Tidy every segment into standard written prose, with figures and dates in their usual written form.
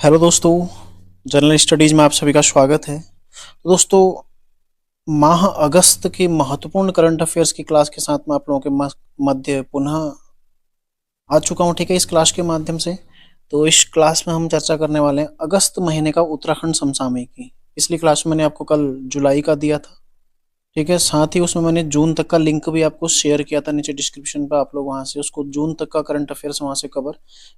Hello दोस्तों। General studies में आप सभी का स्वागत है। तो दोस्तों, माह अगस्त के महत्वपूर्ण करंट अफेयर्स की क्लास के साथ में आप लोगों के मध्य पुनः आ चुका हूँ। ठीक है, इस क्लास के माध्यम से तो इस क्लास में हम चर्चा करने वाले हैं अगस्त महीने का उत्तराखंड समसामयिक की। पिछली क्लास में मैंने आपको कल जुलाई का दिया था। ठीक है, साथ ही उसमें मैंने जून तक का लिंक भी आपको शेयर किया था नीचे डिस्क्रिप्शन पर। आप लोग वहां से उसको जून तक का करंट अफेयर्स वहां से कवर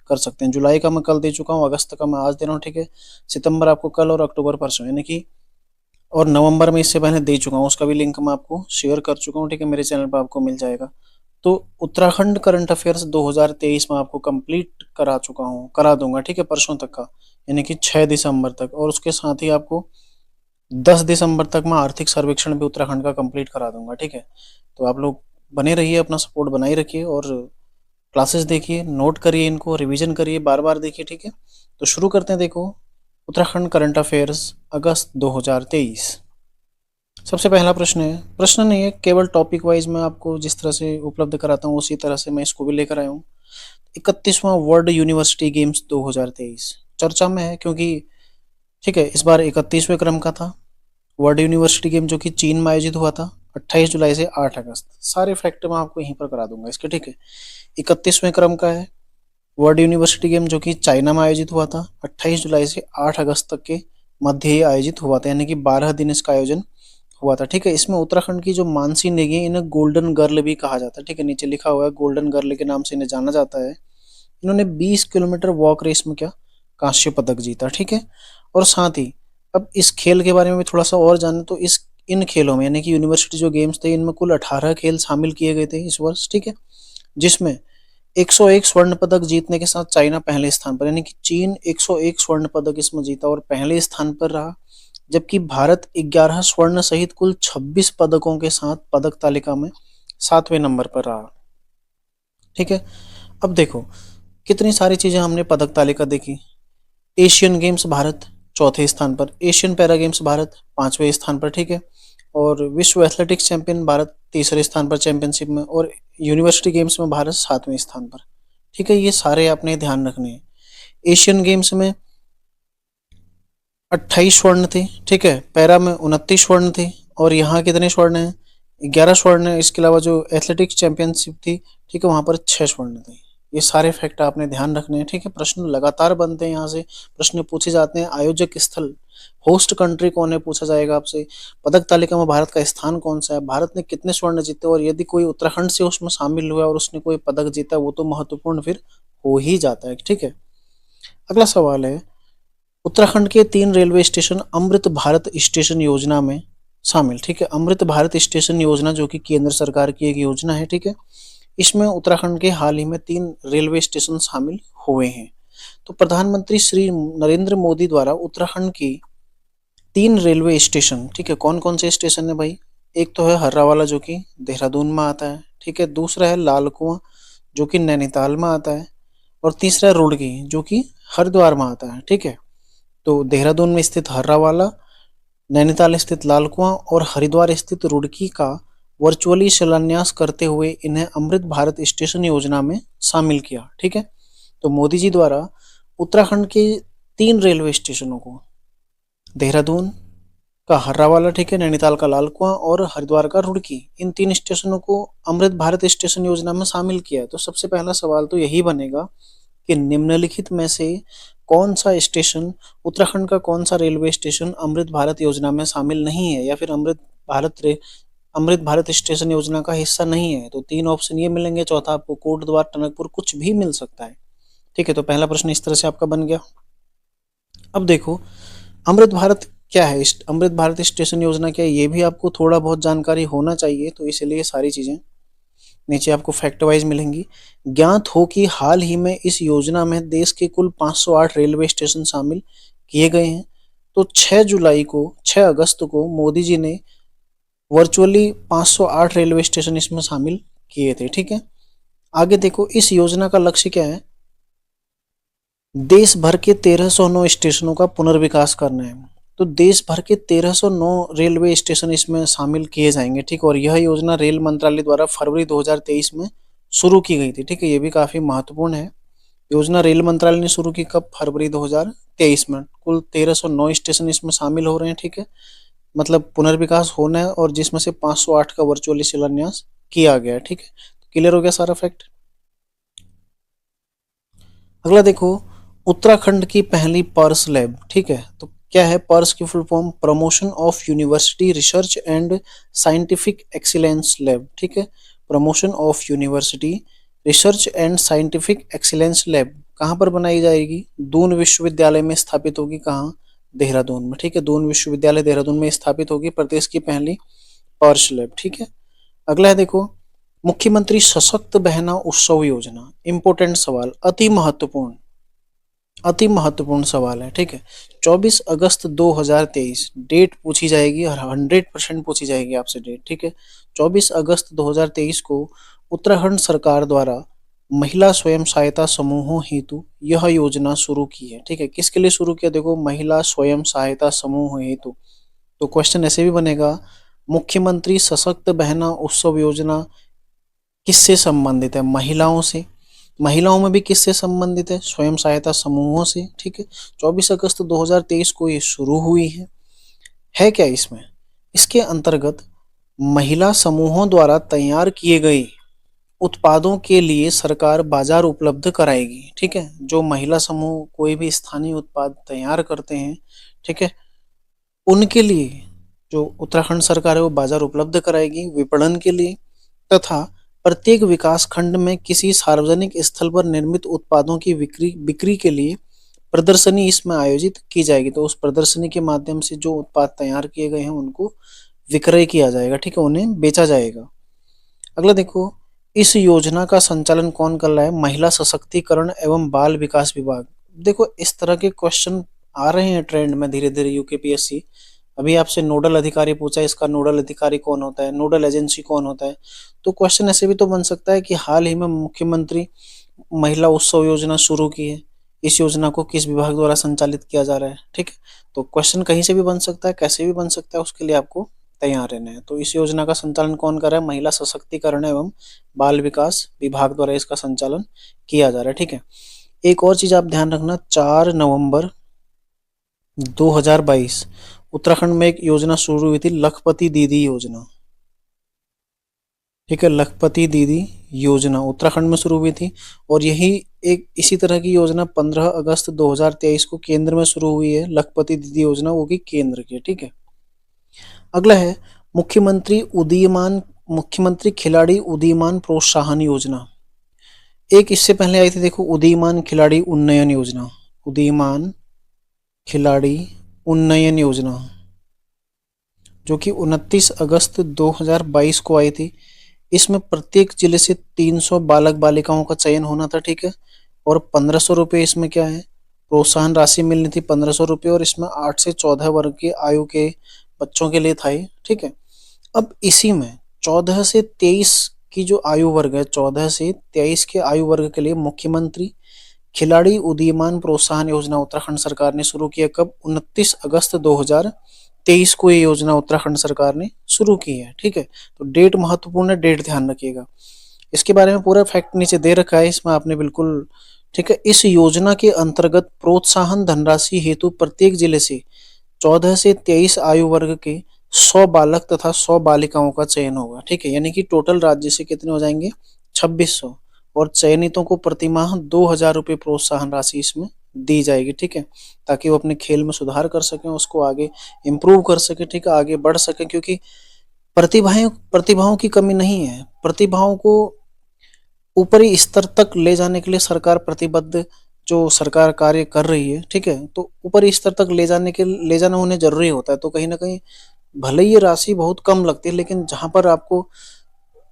कर सकते हैं। जुलाई का मैं कल दे चुका हूँ, अगस्त का मैं आज दे रहा हूँ। ठीक है, सितंबर आपको कल और अक्टूबर परसों, यानी कि और नवंबर में इससे पहले दे चुका हूँ, उसका भी लिंक मैं आपको शेयर कर चुका हूँ। ठीक है, मेरे चैनल पर आपको मिल जाएगा। तो उत्तराखंड करंट अफेयर्स 2023 में आपको कंप्लीट करा दूंगा। ठीक है, परसों तक का, यानी कि 6 दिसंबर तक। और उसके साथ ही आपको 10 दिसंबर तक मैं आर्थिक सर्वेक्षण भी उत्तराखंड का कंप्लीट करा दूंगा। ठीक है, तो आप लोग बने रहिए, अपना सपोर्ट बनाए रखिए और क्लासेस देखिए, नोट करिए, इनको रिवीजन करिए, बार बार देखिए। ठीक है, तो शुरू करते हैं। देखो, उत्तराखंड करंट अफेयर्स अगस्त 2023। सबसे पहला प्रश्न है, प्रश्न नहीं है, केवल टॉपिक वाइज मैं आपको जिस तरह से उपलब्ध कराता हूँ उसी तरह से मैं इसको भी लेकर आया हूँ। 31वां वर्ल्ड यूनिवर्सिटी गेम्स 2023 चर्चा में है, क्योंकि ठीक है, इस बार 31वें क्रम का था वर्ल्ड यूनिवर्सिटी गेम, जो कि चीन में आयोजित हुआ था 28 जुलाई से 8 अगस्त। सारे फैक्ट मैं आपको यहीं पर करा दूंगा इसके। ठीक है, 31वें क्रम का है वर्ल्ड यूनिवर्सिटी गेम, जो कि चाइना में आयोजित हुआ था 28 जुलाई से 8 अगस्त तक के मध्य ही आयोजित हुआ था, यानी कि 12 दिन इसका आयोजन हुआ था। ठीक है, इसमें उत्तराखंड की जो मानसी नेगी, इन्हें गोल्डन गर्ल भी कहा जाता है। ठीक है, नीचे लिखा हुआ है गोल्डन गर्ल के नाम से इन्हें जाना जाता है। इन्होंने 20 किलोमीटर वॉक रेस में क्या कांस्य पदक जीता। ठीक है, और साथ ही अब इस खेल के बारे में भी थोड़ा सा और जाने, तो इस इन खेलों में, यानी कि यूनिवर्सिटी जो गेम्स थे, इनमें कुल 18 खेल शामिल किए गए थे इस वर्ष। ठीक है, जिसमें 101 स्वर्ण पदक जीतने के साथ चाइना पहले स्थान पर, यानी कि चीन 101 स्वर्ण पदक इसमें जीता और पहले स्थान पर रहा। जबकि भारत 11 स्वर्ण सहित कुल 26 पदकों के साथ पदक तालिका में 7वें नंबर पर रहा। ठीक है, अब देखो कितनी सारी चीजें हमने पदक तालिका देखी। एशियन गेम्स भारत चौथे स्थान पर, एशियन पैरा गेम्स भारत 5वें स्थान पर। ठीक है, और विश्व एथलेटिक्स चैंपियन भारत तीसरे स्थान पर चैंपियनशिप में, और यूनिवर्सिटी गेम्स में भारत 7वें स्थान पर। ठीक है, ये सारे आपने ध्यान रखने हैं। एशियन गेम्स में 28 स्वर्ण थे। ठीक है, पैरा में 29 स्वर्ण थे, और यहाँ कितने स्वर्ण हैं? 11 स्वर्ण है। इसके अलावा जो एथलेटिक्स चैंपियनशिप थी, ठीक है, वहां पर 6 स्वर्ण थे। ये सारे फैक्ट आपने ध्यान रखने हैं। ठीक है, प्रश्न लगातार बनते हैं, यहाँ से प्रश्न पूछे जाते हैं। आयोजक स्थल, होस्ट कंट्री कौन है, पूछा जाएगा आपसे। पदक तालिका में भारत का स्थान कौन सा है, भारत ने कितने स्वर्ण जीते, और यदि कोई उत्तराखंड से उसमें शामिल हुआ और उसने कोई पदक जीता, वो तो महत्वपूर्ण फिर हो ही जाता है। ठीक है, अगला सवाल है, उत्तराखंड के 3 railway station Amrit Bharat station योजना में शामिल। ठीक है, अमृत भारत स्टेशन योजना जो कि केंद्र सरकार की एक योजना है। ठीक है, इसमें उत्तराखंड के हाल ही में 3 रेलवे स्टेशन शामिल हुए हैं। तो प्रधानमंत्री श्री नरेंद्र मोदी द्वारा उत्तराखंड की 3 रेलवे स्टेशन, ठीक है, कौन कौन से स्टेशन है भाई? एक तो है हर्रावाला जो कि देहरादून में आता है। ठीक है, दूसरा है लाल कुआं जो कि नैनीताल में आता है, और तीसरा है रुड़की जो कि हरिद्वार में आता है। ठीक है, तो देहरादून में स्थित हर्रावाला, नैनीताल स्थित लाल कुआं और हरिद्वार स्थित रुड़की का वर्चुअली शिलान्यास करते हुए इन्हें अमृत भारत स्टेशन योजना में शामिल किया। ठीक है, तो मोदी जी द्वारा उत्तराखंड के 3 रेलवे स्टेशनों को, देहरादून का हर्रावाला, ठीक है, नैनीताल का लाल कुआं और हरिद्वार का रुड़की, इन 3 स्टेशनों को अमृत भारत स्टेशन योजना में शामिल किया है। तो सबसे पहला सवाल तो यही बनेगा कि निम्नलिखित में से कौन सा स्टेशन, उत्तराखंड का कौन सा रेलवे स्टेशन अमृत भारत योजना में शामिल नहीं है, या फिर अमृत भारत स्टेशन योजना का हिस्सा नहीं है? तो 3 ऑप्शन ये मिलेंगे, चौथा आपको कोटद्वार, टनकपुर, कुछ भी मिल सकता है। ठीक है, तो पहला प्रश्न इस तरह से आपका बन गया। अब देखो, अमृत भारत क्या है, अमृत भारत स्टेशन योजना क्या है, ये भी आपको थोड़ा बहुत जानकारी होना चाहिए, तो इसलिए सारी चीजें नीचे आपको फैक्ट वाइज मिलेंगी। ज्ञात हो कि हाल ही में इस योजना में देश के कुल 508 रेलवे स्टेशन शामिल किए गए हैं। तो 6 अगस्त को मोदी जी ने वर्चुअली 508 रेलवे स्टेशन इसमें शामिल किए थे। ठीक है, आगे देखो, इस योजना का लक्ष्य क्या है? देश भर के 1309 स्टेशनों का पुनर्विकास करना है। तो देश भर के 1309 रेलवे स्टेशन इसमें शामिल किए जाएंगे। ठीक, और यह योजना रेल मंत्रालय द्वारा फरवरी 2023 में शुरू की गई थी। ठीक है, ये भी काफी महत्वपूर्ण है। योजना रेल मंत्रालय ने शुरू की कब? फरवरी 2023 में कुल 1309 स्टेशन इसमें शामिल हो रहे हैं, ठीक है, मतलब पुनर्विकास होना है, और जिसमें से 508 का वर्चुअली शिलान्यास किया गया है, ठीक है। क्लियर हो गया सारा फैक्ट। अगला देखो, उत्तराखंड की पहली पर्स लैब, ठीक है, तो क्या है पर्स की full form? Promotion of university research and scientific excellence lab, ठीक है, promotion of university research and scientific excellence lab कहाँ पर बनाई जाएगी? दून विश्वविद्यालय में स्थापित होगी। कहाँ? देहरादून में, ठीक है, दून विश्वविद्यालय देहरादून में स्थापित होगी प्रदेश की पहली पर्स लैब, ठीक है। अगला है देखो, मुख्यमंत्री सशक्त बहना उत्सव योजना, इंपोर्टेंट सवाल, अति महत्वपूर्ण सवाल है, ठीक है। 24 अगस्त 2023 डेट पूछी जाएगी और 100% पूछी जाएगी आपसे डेट, ठीक है। 24 अगस्त 2023 को उत्तराखंड सरकार द्वारा महिला स्वयं सहायता समूहों हेतु यह योजना शुरू की है, ठीक है। किसके लिए शुरू किया? देखो, महिला स्वयं सहायता समूह हेतु। तो क्वेश्चन ऐसे भी बनेगा, मुख्यमंत्री सशक्त बहना उत्सव योजना किससे संबंधित है? महिलाओं से। महिलाओं में भी किससे संबंधित है? स्वयं सहायता समूहों से, ठीक है। 24 अगस्त 2023 को ये शुरू हुई है क्या इसमें? इसके अंतर्गत महिला समूहों द्वारा तैयार किए गए उत्पादों के लिए सरकार बाजार उपलब्ध कराएगी, ठीक है। जो महिला समूह कोई भी स्थानीय उत्पाद तैयार करते हैं, ठीक है, उनके लिए जो उत्तराखंड सरकार है वो बाजार उपलब्ध कराएगी विपणन के लिए, तथा प्रत्येक विकास खंड में किसी सार्वजनिक स्थल पर निर्मित उत्पादों की बिक्री के लिए प्रदर्शनी इसमें आयोजित की जाएगी। तो उस प्रदर्शनी के माध्यम से जो उत्पाद तैयार किए गए हैं उनको विक्रय किया जाएगा, ठीक है, उन्हें बेचा जाएगा। अगला देखो, इस योजना का संचालन कौन कर रहा है? महिला सशक्तिकरण एवं बाल विकास विभाग। देखो, इस तरह के क्वेश्चन आ रहे हैं ट्रेंड में धीरे धीरे यूकेपीएससी। अभी आपसे नोडल अधिकारी पूछा है, इसका नोडल अधिकारी कौन होता है, नोडल एजेंसी कौन होता है। तो क्वेश्चन ऐसे भी तो बन सकता है कि हाल ही में मुख्यमंत्री महिला उत्सव योजना शुरू की है, इस योजना को किस विभाग द्वारा संचालित किया जा रहा है, ठीक है। तो क्वेश्चन कहीं से भी बन सकता है, कैसे भी बन सकता है, उसके लिए आपको तैयार रहना है। तो इस योजना का संचालन कौन कर रहा है? महिला सशक्तिकरण एवं बाल विकास विभाग द्वारा इसका संचालन किया जा रहा है, ठीक है। एक और चीज आप ध्यान रखना, 4 नवंबर 2022 उत्तराखंड में एक योजना शुरू हुई थी, लखपति दीदी योजना, ठीक है। लखपति दीदी योजना उत्तराखंड में शुरू हुई थी, और यही एक इसी तरह की योजना 15 अगस्त 2023 को केंद्र में शुरू हुई है, लखपति दीदी योजना, वो भी केंद्र की, ठीक है। अगला है, मुख्यमंत्री खिलाड़ी उदीयमान प्रोत्साहन योजना। एक इससे पहले आई थी, देखो, उदीयमान खिलाड़ी उन्नयन योजना, उदीयमान खिलाड़ी उन्नयन योजना, जो कि 29 अगस्त 2022 को आई थी। इसमें प्रत्येक जिले से 300 बालक बालिकाओं का चयन होना था, ठीक है, और 1500 रुपये इसमें क्या है? प्रोत्साहन राशि मिलनी थी, 1500 रुपये, और इसमें 8 से 14 वर्ग की आयु के बच्चों के लिए था ये, ठीक है। अब इसी में 14 से 23 की जो आयु वर्ग है, 14 से 23 के आयु वर्ग के लिए मुख्यमंत्री खिलाड़ी उदीयमान प्रोत्साहन योजना उत्तराखंड सरकार ने शुरू किया। कब? 29 अगस्त 2023 को ये योजना उत्तराखंड सरकार ने शुरू की है, ठीक है। तो डेट महत्वपूर्ण है, डेट ध्यान रखिएगा। इसके बारे में पूरा फैक्ट नीचे दे रखा है, इसमें आपने बिल्कुल, ठीक है। इस योजना के अंतर्गत प्रोत्साहन धनराशि हेतु प्रत्येक जिले से 14 से 23 आयु वर्ग के 100 बालक तथा 100 बालिकाओं का चयन होगा, ठीक है। यानी कि टोटल राज्य से कितने हो जाएंगे? 2600, और चयनितों को प्रतिमाह 2000 रुपये प्रोत्साहन राशि इसमें दी जाएगी, ठीक है, ताकि वो अपने खेल में सुधार कर सकें, उसको आगे इम्प्रूव कर सके, ठीक है, आगे बढ़ सके, क्योंकि प्रतिभाओं की कमी नहीं है। प्रतिभाओं को ऊपरी स्तर तक ले जाने के लिए सरकार प्रतिबद्ध, जो सरकार कार्य कर रही है, ठीक है, तो ऊपरी स्तर तक ले जाना उन्हें जरूरी होता है। तो कहीं ना कहीं भले ये राशि बहुत कम लगती है, लेकिन जहां पर आपको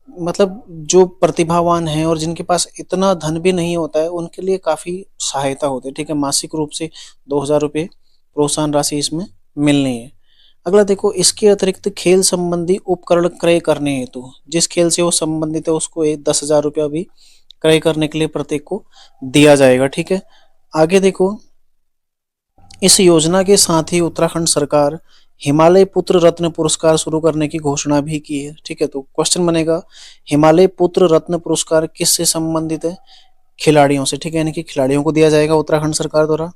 मतलब जो प्रतिभावान हैं और जिनके पास इतना धन भी नहीं होता है, उनके लिए काफी सहायता होती है, ठीक है। मासिक रूप से 2000 रुपये प्रोत्साहन राशि इसमें मिलनी है। अगला देखो, इसके अतिरिक्त खेल संबंधी उपकरण क्रय करने हेतु, जिस खेल से वो संबंधित है उसको 10,000 रुपया भी क्रय करने के लिए प्रत्येक को दिया जाएगा, ठीक है। आगे देखो, इस योजना के साथ ही उत्तराखंड सरकार हिमालय पुत्र रत्न पुरस्कार शुरू करने की घोषणा भी की है, ठीक है। तो क्वेश्चन बनेगा, हिमालय पुत्र रत्न पुरस्कार किससे संबंधित है? खिलाड़ियों से, ठीक है, यानी कि खिलाड़ियों को दिया जाएगा उत्तराखंड सरकार द्वारा।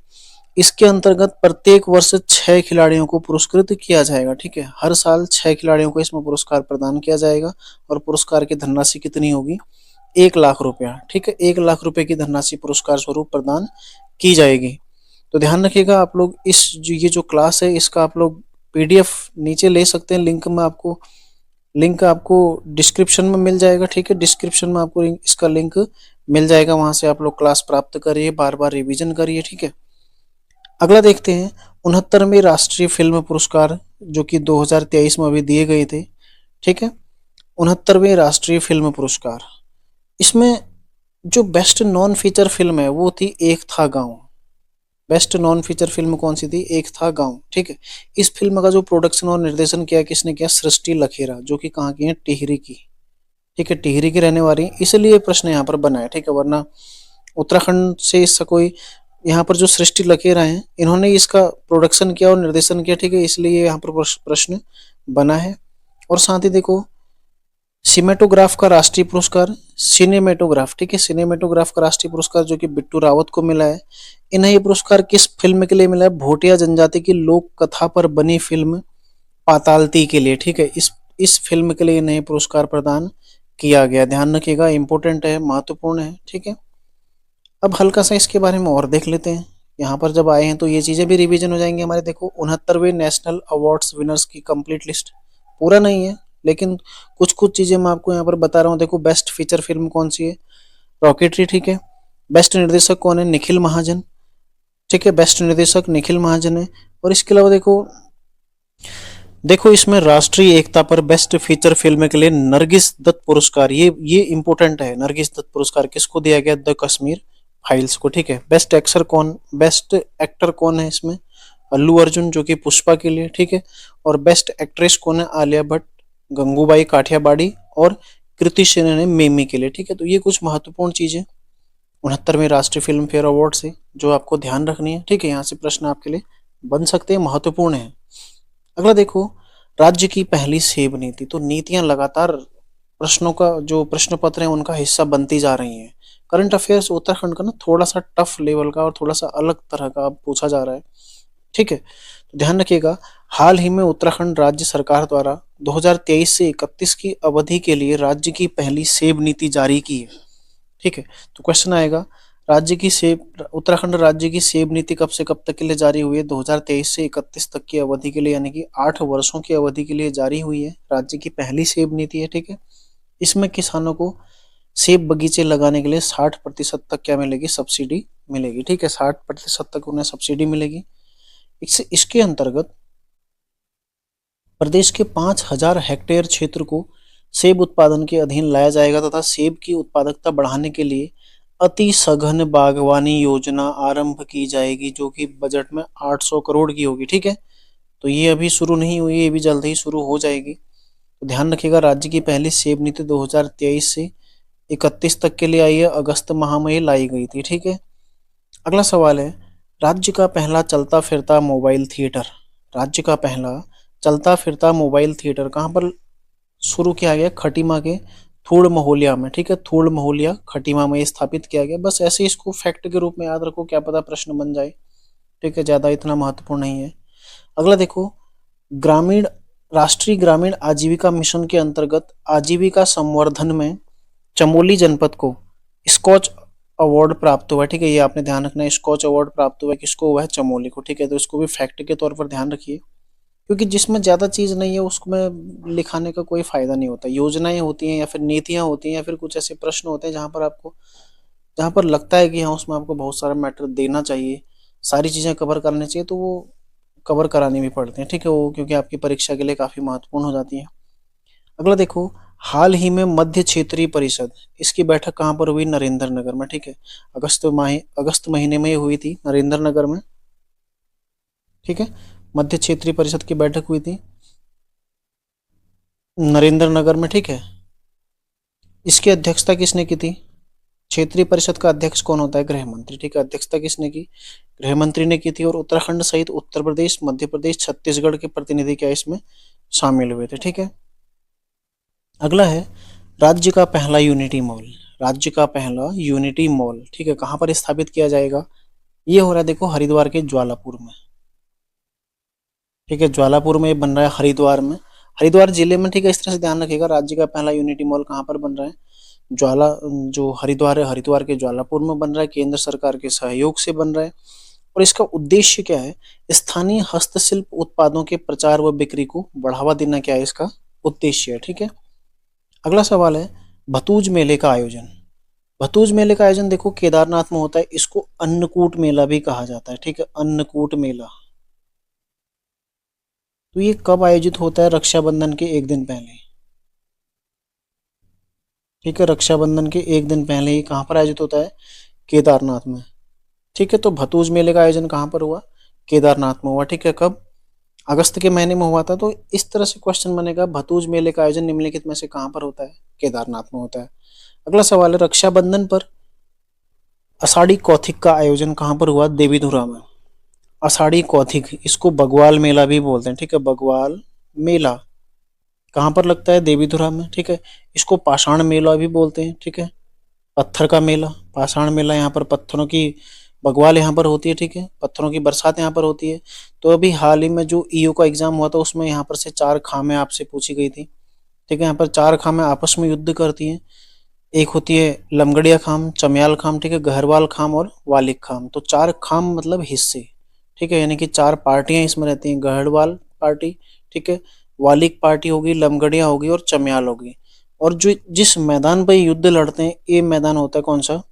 इसके अंतर्गत प्रत्येक वर्ष 6 खिलाड़ियों को पुरस्कृत किया जाएगा। ठीक है, हर साल 6 खिलाड़ियों को इसमें पुरस्कार प्रदान किया जाएगा और पुरस्कार की धनराशि कितनी होगी? 1 लाख रुपया। ठीक है, 1 लाख रुपए की धनराशि पुरस्कार स्वरूप प्रदान की जाएगी। तो ध्यान रखिएगा आप लोग, ये जो क्लास है इसका आप लोग पीडीएफ नीचे ले सकते हैं। लिंक आपको डिस्क्रिप्शन में मिल जाएगा। ठीक है, डिस्क्रिप्शन में आपको इसका लिंक मिल जाएगा, वहां से आप लोग क्लास प्राप्त करिए, बार बार रिवीजन करिए। ठीक है, अगला देखते हैं 69वें राष्ट्रीय फिल्म पुरस्कार जो कि 2023 में अभी दिए गए थे। ठीक है, 69वें राष्ट्रीय फिल्म पुरस्कार, इसमें जो बेस्ट नॉन फीचर फिल्म है वो थी एक था गांव। बेस्ट नॉन फीचर फिल्म कौन सी थी? एक था गांव। ठीक है, इस फिल्म का जो प्रोडक्शन और निर्देशन किया किसने किया? सृष्टि लखेरा, जो कि कहाँ की है? टिहरी की। ठीक है, टिहरी की रहने वाली, इसलिए प्रश्न यहाँ पर बना है। ठीक है, वरना उत्तराखंड से इसका कोई, यहाँ पर जो सृष्टि लखेरा है इन्होंने इसका प्रोडक्शन किया और निर्देशन किया। ठीक है, इसलिए यहाँ पर प्रश्न बना है। और साथ ही देखो सिनेमेटोग्राफ का राष्ट्रीय पुरस्कार, सिनेमेटोग्राफ, ठीक है, सिनेमेटोग्राफ का राष्ट्रीय पुरस्कार जो कि बिट्टू रावत को मिला है। इन्हें ये पुरस्कार किस फिल्म के लिए मिला है? भोटिया जनजाति की लोक कथा पर बनी फिल्म पातालती के लिए। ठीक है, इस फिल्म के लिए इन्हें पुरस्कार प्रदान किया गया। ध्यान रखिएगा, इंपॉर्टेंट है, महत्वपूर्ण है। ठीक है, अब हल्का सा इसके बारे में और देख लेते हैं। यहाँ पर जब आए हैं तो ये चीजें भी रिवीजन हो जाएंगी हमारे। देखो 69वें नेशनल अवार्ड्स विनर्स की कंप्लीट लिस्ट, पूरा नहीं है लेकिन कुछ कुछ चीजें मैं आपको यहाँ पर बता रहा हूँ। देखो बेस्ट फीचर फिल्म कौन सी है? रॉकेटरी। ठीक है, बेस्ट निर्देशक कौन है? निखिल महाजन। ठीक है, बेस्ट निर्देशक निखिल महाजन है। और इसके अलावा देखो इसमें राष्ट्रीय एकता पर बेस्ट फीचर फिल्म के लिए नरगिस दत्त पुरस्कार, ये इंपॉर्टेंट है। नरगिस दत्त पुरस्कार किसको दिया गया? द कश्मीर फाइल्स को। ठीक है, बेस्ट एक्टर कौन है इसमें? अल्लू अर्जुन, जो कि पुष्पा के लिए। ठीक है, और बेस्ट एक्ट्रेस कौन है? आलिया भट्ट, गंगूबाई काठियाबाड़ी और कृति सेनन ने मेमी के लिए। ठीक है, तो ये कुछ महत्वपूर्ण चीजें 69वें राष्ट्रीय फिल्म फेयर अवार्ड से जो आपको ध्यान रखनी है। ठीक है, यहाँ से प्रश्न आपके लिए बन सकते हैं, महत्वपूर्ण है। अगला देखो राज्य की पहली सेब नीति। तो नीतियां लगातार प्रश्नों का जो प्रश्न पत्र है उनका हिस्सा बनती जा रही हैं। करंट अफेयर्स उत्तराखंड का ना थोड़ा सा टफ लेवल का और थोड़ा सा अलग तरह का पूछा जा रहा है। ठीक है, तो ध्यान रखिएगा, हाल ही में उत्तराखंड राज्य सरकार द्वारा 2023 से 31 की अवधि के लिए राज्य की पहली सेब नीति जारी की है। ठीक है, तो क्वेश्चन आएगा उत्तराखंड राज्य की सेब नीति कब से कब तक के लिए जारी हुई है? 2023 से 31 तक की अवधि के लिए, यानी कि 8 वर्षों की अवधि के लिए जारी हुई है। राज्य की पहली सेब नीति है। ठीक है, इसमें किसानों को सेब बगीचे लगाने के लिए 60% तक क्या मिलेगी? सब्सिडी मिलेगी। ठीक है, 60% तक उन्हें सब्सिडी मिलेगी। इसके अंतर्गत प्रदेश के 5000 हेक्टेयर क्षेत्र को सेब उत्पादन के अधीन लाया जाएगा तथा सेब की उत्पादकता बढ़ाने के लिए अति सघन बागवानी योजना आरंभ की जाएगी, जो कि बजट में 800 करोड़ की होगी। ठीक है, तो ये अभी शुरू नहीं हुई है, ये भी जल्द ही शुरू हो जाएगी। तो ध्यान रखिएगा, राज्य की पहली सेब नीति 2023 से 31 तक के लिए आई है, अगस्त माह में लाई गई थी। ठीक है, अगला सवाल है, राज्य का पहला चलता फिरता मोबाइल थिएटर, राज्य का पहला चलता फिरता मोबाइल थिएटर कहाँ पर शुरू किया गया? खटीमा के थूड़ महोलिया में। ठीक है, थूड़ महोलिया खटीमा में स्थापित किया गया। बस ऐसे इसको फैक्ट के रूप में याद रखो, क्या पता प्रश्न बन जाए। ठीक है, ज्यादा इतना महत्वपूर्ण नहीं है। अगला देखो, राष्ट्रीय ग्रामीण आजीविका मिशन के अंतर्गत आजीविका संवर्धन में चमोली जनपद को स्कॉच अवार्ड प्राप्त हुआ। ठीक है, ये आपने ध्यान रखना है, स्कॉच अवार्ड प्राप्त हुआ है। किसको हुआ है? चमोली को। ठीक है, तो इसको भी फैक्ट के तौर पर ध्यान रखिए, क्योंकि जिसमें ज्यादा चीज नहीं है उसमें लिखाने का कोई फायदा नहीं होता। योजनाएं होती हैं या फिर नीतियां होती हैं या फिर कुछ ऐसे प्रश्न होते हैं जहां पर लगता है कि हाँ उसमें आपको बहुत सारा मैटर देना चाहिए, सारी चीजें कवर करनी चाहिए, तो वो कवर करानी भी पड़ती हैं। ठीक है, वो क्योंकि आपकी परीक्षा के लिए काफी महत्वपूर्ण हो जाती है। अगला देखो, हाल ही में मध्य क्षेत्रीय परिषद, इसकी बैठक कहाँ पर हुई? नरेंद्र नगर में। ठीक है, अगस्त महीने में हुई थी नरेंद्र नगर में। ठीक है, मध्य क्षेत्रीय परिषद की बैठक हुई थी नरेंद्र नगर में। ठीक है, इसकी अध्यक्षता किसने की थी? क्षेत्रीय परिषद का अध्यक्ष कौन होता है? गृह मंत्री। ठीक है, अध्यक्षता किसने की? गृह मंत्री ने की थी। और उत्तराखंड सहित उत्तर प्रदेश, मध्य प्रदेश, छत्तीसगढ़ के प्रतिनिधि क्या इसमें शामिल हुए थे। ठीक है, अगला है राज्य का पहला यूनिटी मॉल, राज्य का पहला यूनिटी मॉल। ठीक है, कहां पर स्थापित किया जाएगा? ये हो रहा है देखो हरिद्वार के ज्वालापुर में। ठीक है, ज्वालापुर में ये बन रहा है, हरिद्वार में, हरिद्वार जिले में। ठीक है, इस तरह से ध्यान रखिएगा, राज्य का पहला यूनिटी मॉल कहाँ पर बन रहा है, ज्वाला जो हरिद्वार है, हरिद्वार के ज्वालापुर में बन रहा है, केंद्र सरकार के सहयोग से बन रहा है। और इसका उद्देश्य क्या है, स्थानीय हस्तशिल्प उत्पादों के प्रचार व बिक्री को बढ़ावा देना, क्या है इसका उद्देश्य है। ठीक है, अगला सवाल है भतूज मेले का आयोजन। भतूज मेले का आयोजन देखो केदारनाथ में होता है, इसको अन्नकूट मेला भी कहा जाता है। ठीक है, अन्नकूट मेला। तो ये कब आयोजित होता है, रक्षाबंधन के एक दिन पहले। ठीक है, रक्षाबंधन के एक दिन पहले ही कहाँ पर आयोजित होता है, केदारनाथ में। ठीक है, तो भतूज मेले का आयोजन कहाँ पर हुआ, केदारनाथ में हुआ। ठीक है, कब, अगस्त के महीने में हुआ था। तो इस तरह से क्वेश्चन बनेगा, भतूज मेले का आयोजन निम्नलिखित में से कहाँ पर होता है, केदारनाथ में होता है। अगला सवाल है रक्षाबंधन पर आषाढ़ी कौथिक का आयोजन कहाँ पर हुआ, देवीधुरा में। आषाढ़ी कौथिक, इसको बगवाल मेला भी बोलते हैं। ठीक है, बगवाल मेला कहाँ पर लगता है, देवीधुरा में। ठीक है, इसको पाषाण मेला भी बोलते हैं। ठीक है, पत्थर का मेला, पाषाण मेला, यहाँ पर पत्थरों की बगवाल यहाँ पर होती है। ठीक है, पत्थरों की बरसात यहाँ पर होती है। तो अभी हाल ही में जो ईओ का एग्जाम हुआ था, उसमें यहाँ पर से 4 खामें आपसे पूछी गई थी। ठीक है, यहाँ पर 4 खामें आपस में युद्ध करती हैं। एक होती है लमगड़िया खाम, चमयाल खाम, ठीक है, गहरवाल खाम और वालिक खाम। तो 4 खाम मतलब हिस्से। ठीक है, यानी कि 4 पार्टियां इसमें रहती हैं, गहरवाल पार्टी, ठीक है, वालिक पार्टी होगी, लमगड़िया होगी और चमयाल होगी। और जो जिस मैदान पर युद्ध लड़ते हैं, ये मैदान होता है कौन सा,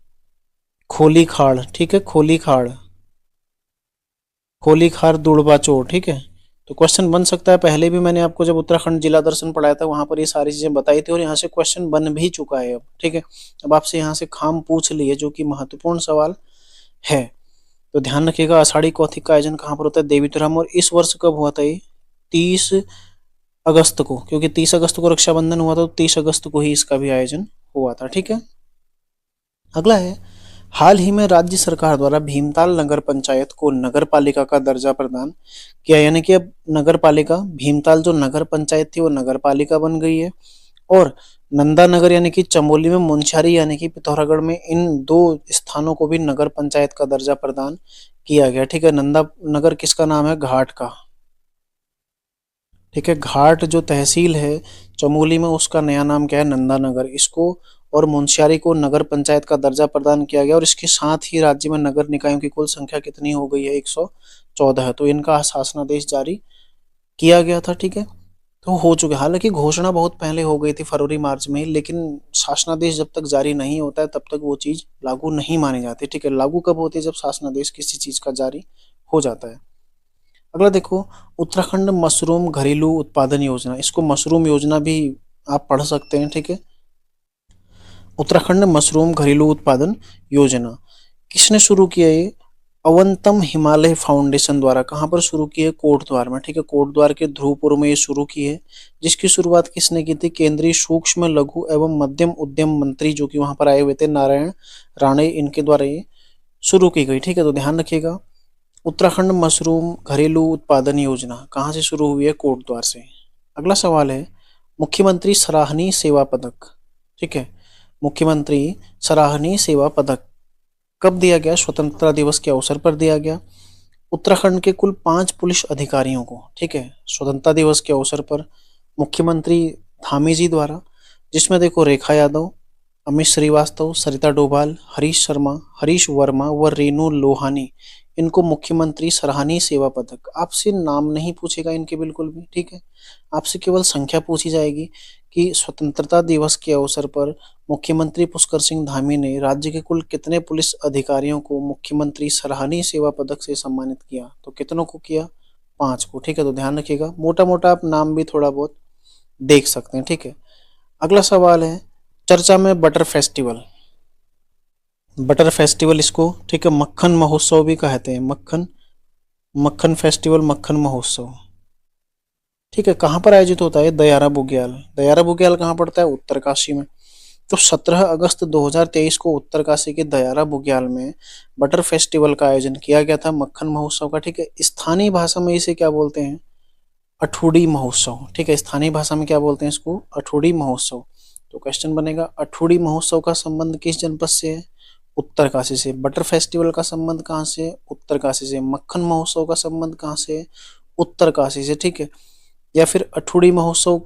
खोली खाड़। ठीक है, खोली खाड़, खोली खाड़ दुड़बा चोर। ठीक है, तो क्वेश्चन बन सकता है। पहले भी मैंने आपको जब उत्तराखंड जिला दर्शन पढ़ाया था, वहां पर ये सारी चीजें बताई थी और यहाँ से क्वेश्चन बन भी चुका है अब। ठीक है, अब आपसे यहाँ से खाम पूछ लिए, जो कि महत्वपूर्ण सवाल है। तो ध्यान रखिएगा, आषाढ़ी कौथिक का आयोजन कहाँ पर होता है, देवीधुरा में। और इस वर्ष कब हुआ था ये, 30 अगस्त को, क्योंकि 30 अगस्त को रक्षाबंधन हुआ था, तो 30 अगस्त को ही इसका भी आयोजन हुआ था। ठीक है, अगला है हाल ही में राज्य सरकार द्वारा भीमताल नगर पंचायत को नगर पालिका का दर्जा प्रदान किया, यानी कि अब नगर पालिका, भीमताल जो नगर पंचायत थी वो नगर पालिका बन गई है। और नंदा नगर यानी कि चमोली में, मुंशियारी यानी कि पिथौरागढ़ में, इन 2 स्थानों को भी नगर पंचायत का दर्जा प्रदान किया गया। ठीक है, नंदा नगर किसका नाम है, घाट का। ठीक है, घाट जो तहसील है चमोली में, उसका नया नाम क्या है, नंदा नगर। इसको और मुंशियारी को नगर पंचायत का दर्जा प्रदान किया गया। और इसके साथ ही राज्य में नगर निकायों की कुल संख्या कितनी हो गई है, 114। तो इनका शासनादेश जारी किया गया था। ठीक है, तो हो चुके, हालांकि घोषणा बहुत पहले हो गई थी, फरवरी मार्च में, लेकिन शासनादेश जब तक जारी नहीं होता है तब तक वो चीज लागू नहीं मानी जाती। ठीक है, लागू कब होती है, जब शासनादेश किसी चीज का जारी हो जाता है। अगला देखो, उत्तराखंड मशरूम घरेलू उत्पादन योजना, इसको मशरूम योजना भी आप पढ़ सकते हैं। ठीक है, उत्तराखंड मशरूम घरेलू उत्पादन योजना किसने शुरू किया ये, अवंतम हिमालय फाउंडेशन द्वारा। कहाँ पर शुरू की है, कोटद्वार में। ठीक है, कोटद्वार के ध्रुवपुर में ये शुरू की है, जिसकी शुरुआत किसने की थी, केंद्रीय सूक्ष्म लघु एवं मध्यम उद्यम मंत्री जो कि वहां पर आए हुए थे, नारायण राणे, इनके द्वारा ये शुरू की गई। ठीक है, तो ध्यान रखिएगा, उत्तराखंड मशरूम घरेलू उत्पादन योजना कहाँ से शुरू हुई है, कोटद्वार से। अगला सवाल है मुख्यमंत्री सराहनीय सेवा पदक। ठीक है, मुख्यमंत्री सराहनीय सेवा पदक कब दिया गया, स्वतंत्रता दिवस के अवसर पर दिया गया। उत्तराखंड के कुल 5 पुलिस अधिकारियों को, ठीक है, स्वतंत्रता दिवस के अवसर पर मुख्यमंत्री धामी जी द्वारा, जिसमें देखो रेखा यादव, अमित श्रीवास्तव, सरिता डोभाल, हरीश शर्मा, हरीश वर्मा व रेनू लोहानी, इनको मुख्यमंत्री सराहनीय सेवा पदक। आपसे नाम नहीं पूछेगा इनके बिल्कुल भी। ठीक है, आपसे केवल संख्या पूछी जाएगी कि स्वतंत्रता दिवस के अवसर पर मुख्यमंत्री पुष्कर सिंह धामी ने राज्य के कुल कितने पुलिस अधिकारियों को मुख्यमंत्री सराहनीय सेवा पदक से सम्मानित किया, तो कितनों को किया, 5 को। ठीक है, तो ध्यान रखिएगा, मोटा मोटा आप नाम भी थोड़ा बहुत देख सकते हैं। ठीक है, अगला सवाल है चर्चा में बटर फेस्टिवल। बटर फेस्टिवल इसको, ठीक है, मक्खन महोत्सव भी कहते हैं, मक्खन, मक्खन फेस्टिवल, मक्खन महोत्सव। ठीक है, कहाँ पर आयोजित होता है, दयारा बुग्याल। दयारा बुग्याल कहाँ पड़ता है, उत्तरकाशी में। तो 17 अगस्त 2023 को उत्तरकाशी के दयारा बुग्याल में बटर फेस्टिवल का आयोजन किया गया था, मक्खन महोत्सव का। ठीक है, स्थानीय भाषा में इसे क्या बोलते हैं, अठूडी महोत्सव। ठीक है, स्थानीय भाषा में क्या बोलते हैं इसको, अठूडी महोत्सव। तो क्वेश्चन बनेगा, अठूडी महोत्सव का संबंध किस जनपद से है, उत्तरकाशी से। बटर फेस्टिवल का संबंध कहाँ से? उत्तरकाशी से। मक्खन महोत्सव का संबंध कहाँ से? उत्तरकाशी से, ठीक है। या फिर अठूड़ी महोत्सव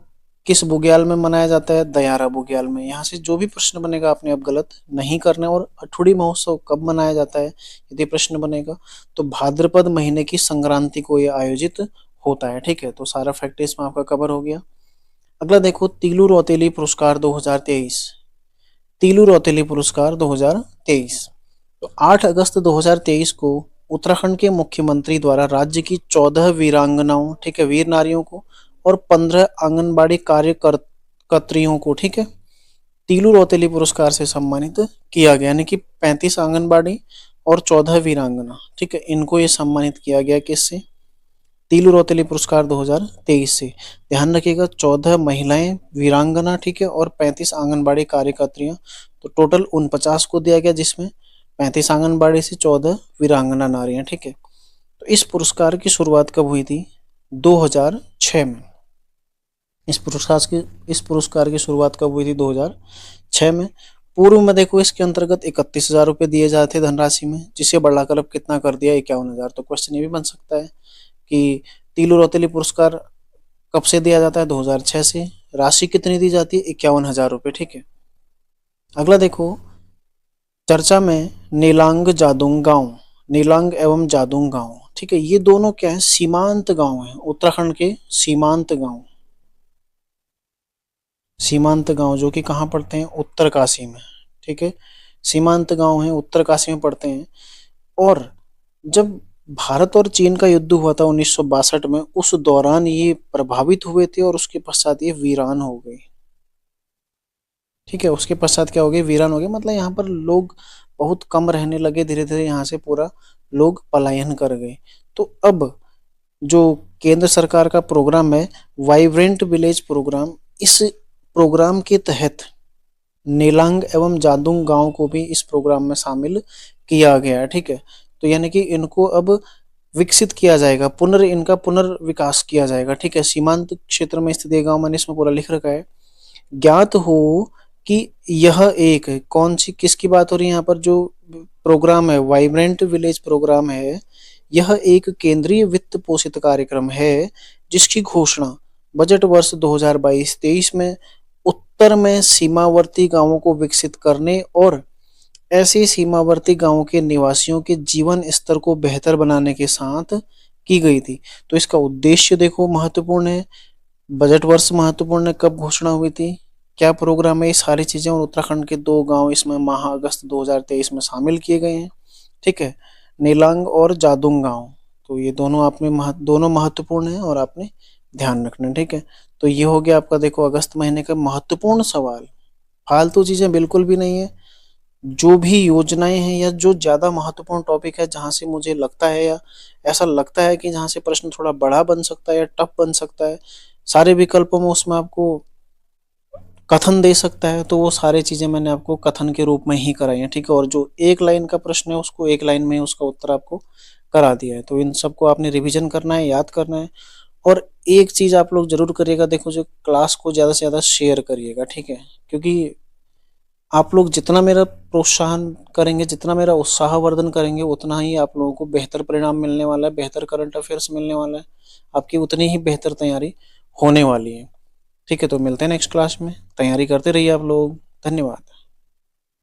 किस बुग्याल में मनाया जाता है? दयारा बुग्याल में। यहाँ से जो भी प्रश्न बनेगा आपने अब गलत नहीं करना है। और अठूड़ी महोत्सव कब मनाया जाता है यदि प्रश्न बनेगा तो भाद्रपद महीने की संक्रांति को ये आयोजित होता है, ठीक है। तो सारा फैक्ट इसमें आपका कवर हो गया। अगला देखो, तीलू रौतेली पुरस्कार 2023। तीलू रौतेली पुरस्कार 2023 तो 8 अगस्त 2023 को उत्तराखंड के मुख्यमंत्री द्वारा राज्य की 14 वीरांगनाओं, ठीक है, वीर नारियों को और 15 आंगनबाड़ी कार्यकर्त्रियों को, ठीक है, तीलू रौतेली पुरस्कार से सम्मानित किया गया। यानी कि 35 आंगनबाड़ी और 14 वीरांगना, ठीक है, इनको ये सम्मानित किया गया किससे? तीलू रौतेली पुरस्कार 2023 से। ध्यान रखिएगा, 14 महिलाएं वीरांगना, ठीक है, और 35 आंगनबाड़ी कार्यकर्त्रियां, तो टोटल 49 को दिया गया, जिसमें 35 आंगनबाड़ी से 14 वीरांगना नारियां, ठीक है। तो इस पुरस्कार की शुरुआत कब हुई थी? 2006 में। इस पुरस्कार की शुरुआत कब हुई थी? 2006 में। पूर्व में देखो इसके अंतर्गत 31,000 रुपये दिए जाते थे धनराशि में, जिसे बढ़ाकर अब कितना कर दिया? 51,000। तो क्वेश्चन ये भी बन सकता है कि तीलू रौतेली पुरस्कार कब से दिया जाता है? 2006 से। राशि कितनी दी जाती है? 51,000 रुपये, ठीक है। अगला देखो, चर्चा में नीलांग जादुंग गांव, नीलांग एवं जादुंग गांव, ठीक है, ये दोनों क्या है? सीमांत गांव है, उत्तराखंड के सीमांत गांव। सीमांत गांव जो कि कहाँ पड़ते हैं? उत्तरकाशी में, ठीक है। सीमांत गांव है, उत्तरकाशी में पड़ते हैं। और जब भारत और चीन का युद्ध हुआ था 1962 में, उस दौरान ये प्रभावित हुए थे और उसके पश्चात ये वीरान हो गए, ठीक है। उसके पश्चात क्या हो गए? वीरान हो गए। मतलब यहाँ पर लोग बहुत कम रहने लगे, धीरे धीरे यहाँ से पूरा लोग पलायन कर गए। तो अब जो केंद्र सरकार का प्रोग्राम है, वाइब्रेंट विलेज प्रोग्राम, इस प्रोग्राम के तहत नीलांग एवं जादुंग गांव को भी इस प्रोग्राम में शामिल किया गया है, ठीक है। तो यानी कि इनको अब विकसित किया जाएगा, इनका पुनर्विकास किया जाएगा, ठीक है। सीमांत क्षेत्र में स्थित ये गांव, मैंने इसमें पूरा लिख रखा है। ज्ञात हो कि यह एक कौन सी, किसकी बात हो रही है यहाँ पर? जो प्रोग्राम है, वाइब्रेंट विलेज प्रोग्राम है, यह एक केंद्रीय वित्त पोषित कार्यक्रम है जिसकी घोषणा बजट वर्ष 2022-23 में उत्तर में सीमावर्ती गांवों को विकसित करने और ऐसे सीमावर्ती गांवों के निवासियों के जीवन स्तर को बेहतर बनाने के साथ की गई थी। तो इसका उद्देश्य देखो महत्वपूर्ण है, बजट वर्ष महत्वपूर्ण है, कब घोषणा हुई थी, क्या प्रोग्राम है, ये सारी चीजें। और उत्तराखंड के 2 गांव इसमें माह अगस्त 2023 में शामिल किए गए हैं, ठीक है, नीलांग और जादुंग गांव। तो ये दोनों दोनों महत्वपूर्ण है और आपने ध्यान रखना है, ठीक है। तो ये हो गया आपका देखो अगस्त महीने का महत्वपूर्ण सवाल। फालतू चीजें बिल्कुल भी नहीं है। जो भी योजनाएं हैं या जो ज्यादा महत्वपूर्ण टॉपिक है, जहां से मुझे लगता है या ऐसा लगता है कि जहां से प्रश्न थोड़ा बड़ा बन सकता है या टफ बन सकता है, सारे विकल्पों में उसमें आपको कथन दे सकता है, तो वो सारी चीजें मैंने आपको कथन के रूप में ही कराई है, ठीक है। और जो एक लाइन का प्रश्न है उसको एक लाइन में उसका उत्तर आपको करा दिया है। तो इन सबको आपने रिवीजन करना है, याद करना है। और एक चीज आप लोग जरूर करिएगा, देखो, जो क्लास को ज्यादा से ज्यादा शेयर करिएगा, ठीक है। क्योंकि आप लोग जितना मेरा प्रोत्साहन करेंगे, जितना मेरा उत्साहवर्धन करेंगे, उतना ही आप लोगों को बेहतर परिणाम मिलने वाला है, बेहतर करंट अफेयर्स मिलने वाला है, आपकी उतनी ही बेहतर तैयारी होने वाली है, ठीक है। तो मिलते हैं नेक्स्ट क्लास में, तैयारी करते रहिए आप लोग। धन्यवाद।